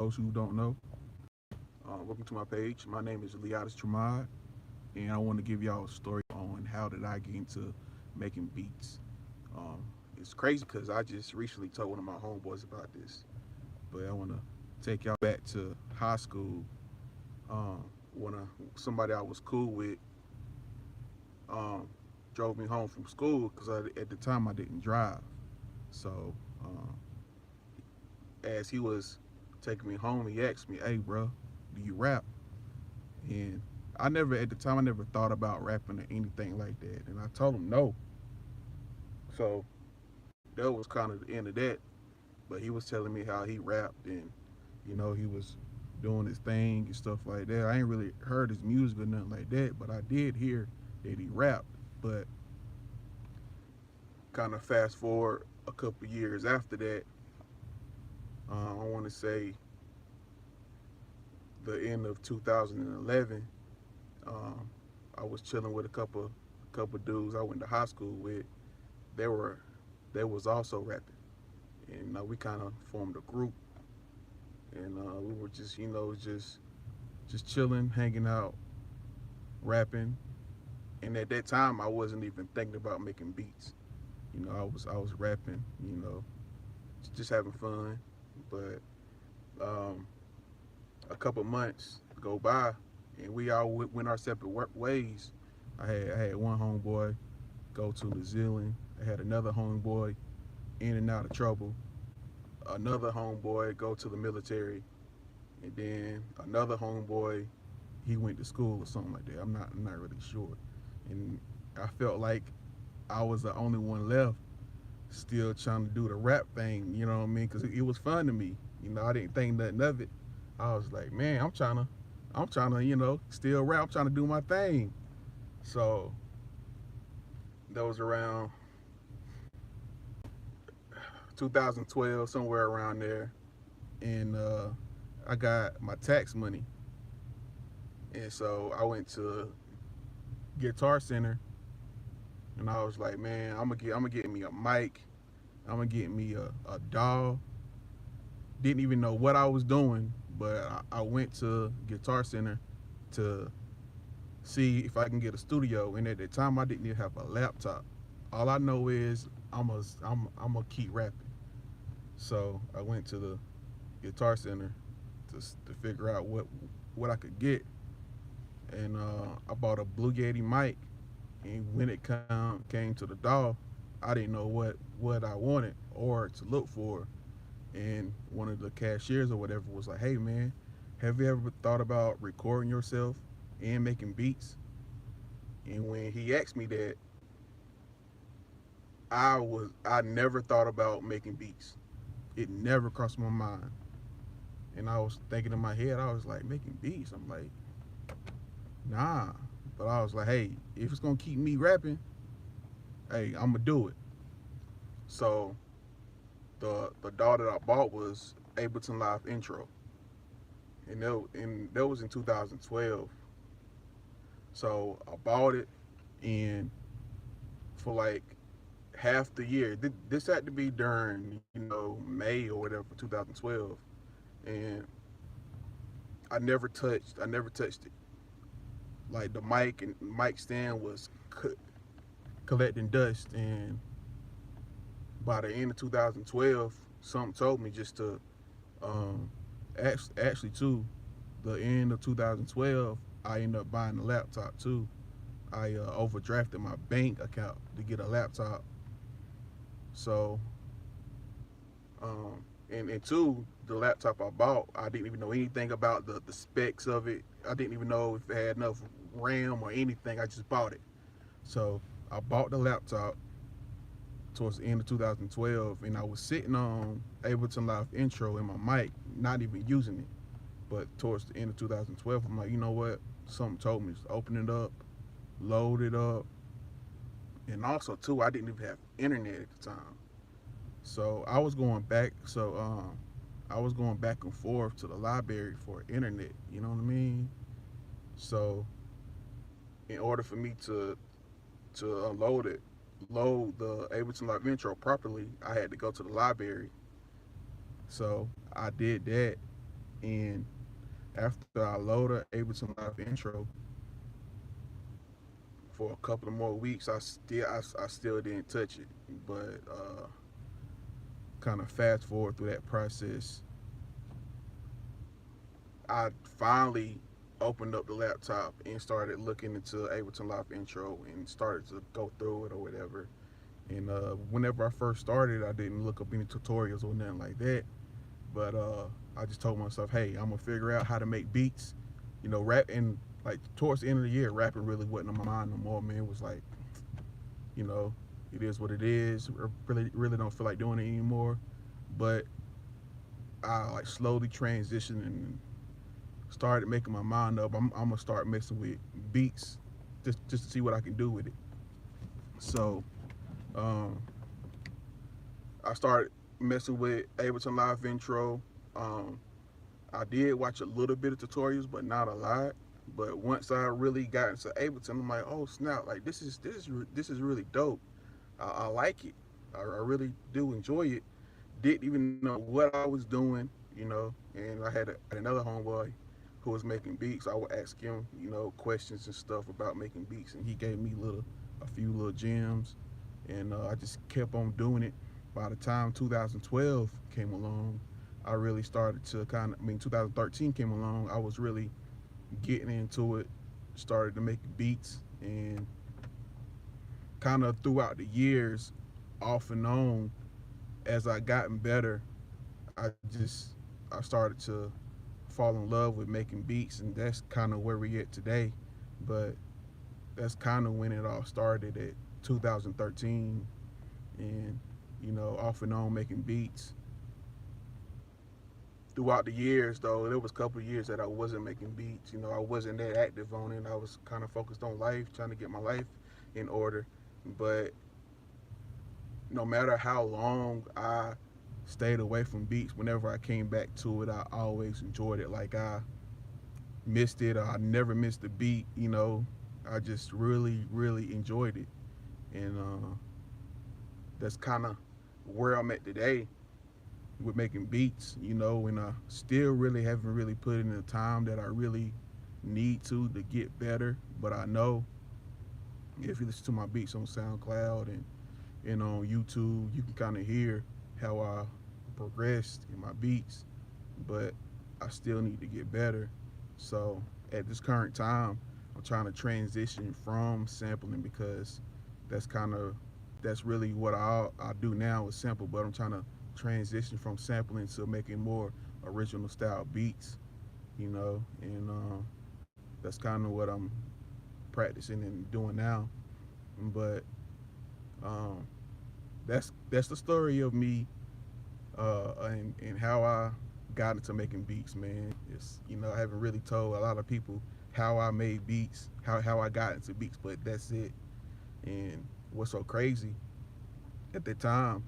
those who don't know, welcome to my page. My name is Eliadis Tremad, and I want to give y'all a story on how did I get into making beats. Um, it's crazy because I just recently told one of my homeboys about this, but I want to take y'all back to high school. Um, when somebody I was cool with um, drove me home from school because at the time I didn't drive. So as he was taking me home, he asked me, "Hey, bro, do you rap?" And at the time, I never thought about rapping or anything like that. And I told him no. So that was kind of the end of that. But he was telling me how he rapped and, he was doing his thing and stuff like that. I ain't really heard his music or nothing like that, but I did hear that he rapped. But kind of fast forward a couple years after that, I want to say the end of 2011, um, I was chilling with a couple dudes I went to high school with. They were they was also rapping, and we kind of formed a group, and we were just just chilling, hanging out, rapping. And at that time, I wasn't even thinking about making beats. I was rapping, just having fun. But um, a couple months go by, and we all went our separate ways. I had one homeboy go to New Zealand. I had another homeboy in and out of trouble. Another homeboy go to the military, and then another homeboy he went to school or something like that. I'm not really sure. And I felt like I was the only one left still trying to do the rap thing. You know what I mean? Because it was fun to me. I didn't think nothing of it. I was like, man, I'm trying to, still rap. I'm trying to do my thing. So that was around 2012, somewhere around there, and I got my tax money, and so I went to Guitar Center, and I was like, man, I'm gonna get me a mic, I'm gonna get me a DAW. Didn't even know what I was doing, but I went to Guitar Center to see if I can get a studio. And at the time, I didn't even have a laptop. All I know is I'm gonna keep rapping. So I went to the Guitar Center to figure out what I could get, and I bought a Blue Yeti mic. And when it came to the DAW, I didn't know what I wanted or to look for. And one of the cashiers or whatever was like, "Hey man, have you ever thought about recording yourself and making beats?" And when he asked me that, I never thought about making beats. It never crossed my mind. And I was thinking in my head, I was like, making beats. I'm like, nah. But I was like, hey, if it's gonna keep me rapping, hey, I'm gonna do it. So the DAW that I bought was Ableton Live Intro, and that was in 2012. So I bought it, and for like half the year, this had to be during May or whatever, 2012, and I never touched it. Like the mic and mic stand was collecting dust, and by the end of 2012, something told me just to um, actually too. The end of 2012, I ended up buying a laptop too. I overdrafted my bank account to get a laptop. So, and two, the laptop I bought, I didn't even know anything about the specs of it. I didn't even know if it had enough RAM or anything. I just bought it. So I bought the laptop towards the end of 2012, and I was sitting on Ableton Live Intro in my mic, not even using it. But towards the end of 2012, I'm like, you know what? Something told me to open it up, load it up, and also too, I didn't even have internet at the time. So I was going back. I was going back and forth to the library for internet. You know what I mean? So in order for me to load the Ableton Live Intro properly, I had to go to the library. So I did that, And after I loaded Ableton Live intro for a couple of more weeks, I still didn't touch it. But kind of fast forward through that process, I finally opened up the laptop and started looking into Ableton Live intro and started to go through it or whatever. And whenever I first started, I didn't look up any tutorials or nothing like that. But I just told myself, hey, I'm gonna figure out how to make beats. Rap, and like towards the end of the year, rapping really wasn't on my mind no more. Man, it was like, you know, it is what it is. I really don't feel like doing it anymore. But I like slowly transitioned and started making my mind up. I'm gonna start messing with beats just to see what I can do with it. So um, I started messing with Ableton Live intro. Um, I did watch a little bit of tutorials, but not a lot. But once I really got into Ableton, I'm like, oh snap! Like this is really dope. I like it. I really do enjoy it. Didn't even know what I was doing, And I had another homeboy who was making beats. I would ask him, questions and stuff about making beats, and he gave me a few little gems, and I just kept on doing it. By the time 2012 came along, I really started to 2013 came along, I was really getting into it, started to make beats, and kind of throughout the years, off and on, as I gotten better, I started to fall in love with making beats, and that's kind of where we at today. But that's kind of when it all started at 2013, and off and on making beats. Throughout the years, though, there was a couple of years that I wasn't making beats. I wasn't that active on it. I was kind of focused on life, trying to get my life in order. But no matter how long I stayed away from beats, whenever I came back to it, I always enjoyed it. Like I missed it, or I never missed a beat. I just really, really enjoyed it, and that's kind of where I'm at today with making beats. And I still really haven't really put in the time that I really need to get better. But I know if you listen to my beats on SoundCloud and on YouTube, you can kind of hear how I progressed in my beats, but I still need to get better. So at this current time, I'm trying to transition from sampling because that's kind of that's really what I do now is sample, but I'm trying to transition from sampling to making more original style beats, and that's kind of what I'm practicing and doing now. But um, that's the story of me and how I got into making beats, man. It's I haven't really told a lot of people how I made beats, how I got into beats, but that's it. And what's so crazy at the time,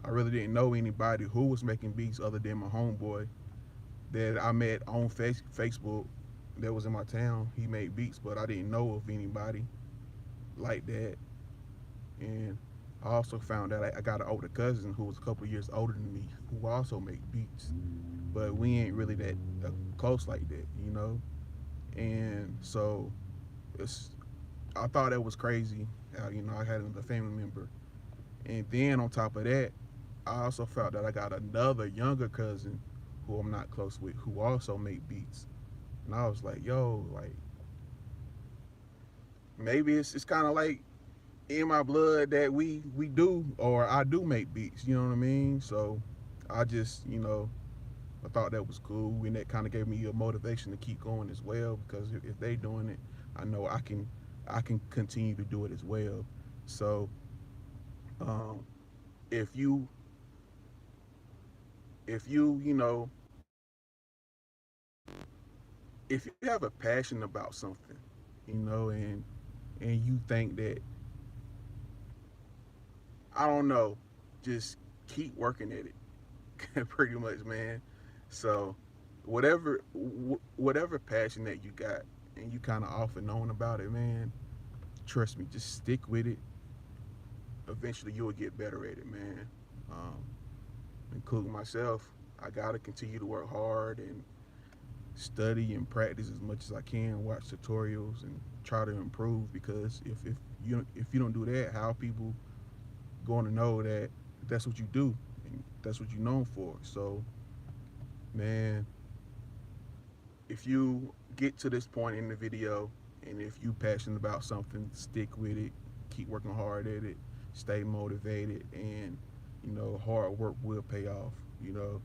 I really didn't know anybody who was making beats other than my homeboy that I met on Facebook that was in my town. He made beats, but I didn't know of anybody like that. And I also found out I got an older cousin who was a couple years older than me who also made beats, but we ain't really that close like that. And so it's I thought that was crazy. I had another family member, and then on top of that, I also felt that I got another younger cousin who I'm not close with who also made beats, and I was like, yo, like maybe it's kind of like in my blood that we do or I do make beats. You know what I mean? So I just I thought that was cool, and that kind of gave me a motivation to keep going as well. Because if they doing it, I know I can continue to do it as well. So um, if you if you you know if you have a passion about something, and you think that I don't know, just keep working at it, pretty much, man. So whatever passion that you got, and you kind of off and on about it, man. Trust me, just stick with it. Eventually, you'll get better at it, man. Including myself, I gotta continue to work hard and study and practice as much as I can, watch tutorials and try to improve, because if you don't do that, how are people going to know that that's what you do and that's what you're known for? So, man, if you get to this point in the video and if you passionate about something, stick with it, keep working hard at it, stay motivated, and hard work will pay off. You know,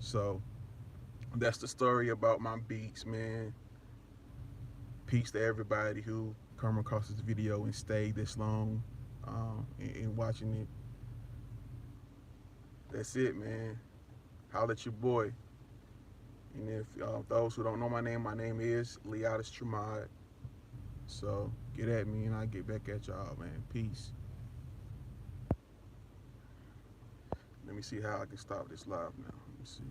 so that's the story about my beats, man. Peace to everybody who come across this video and stayed this long and watching it. That's it, man. Holla at your boy. And if those who don't know my name is Leotis Tremad. So get at me and I'll get back at y'all, man. Peace. Let me see how I can stop this live now. Let me see.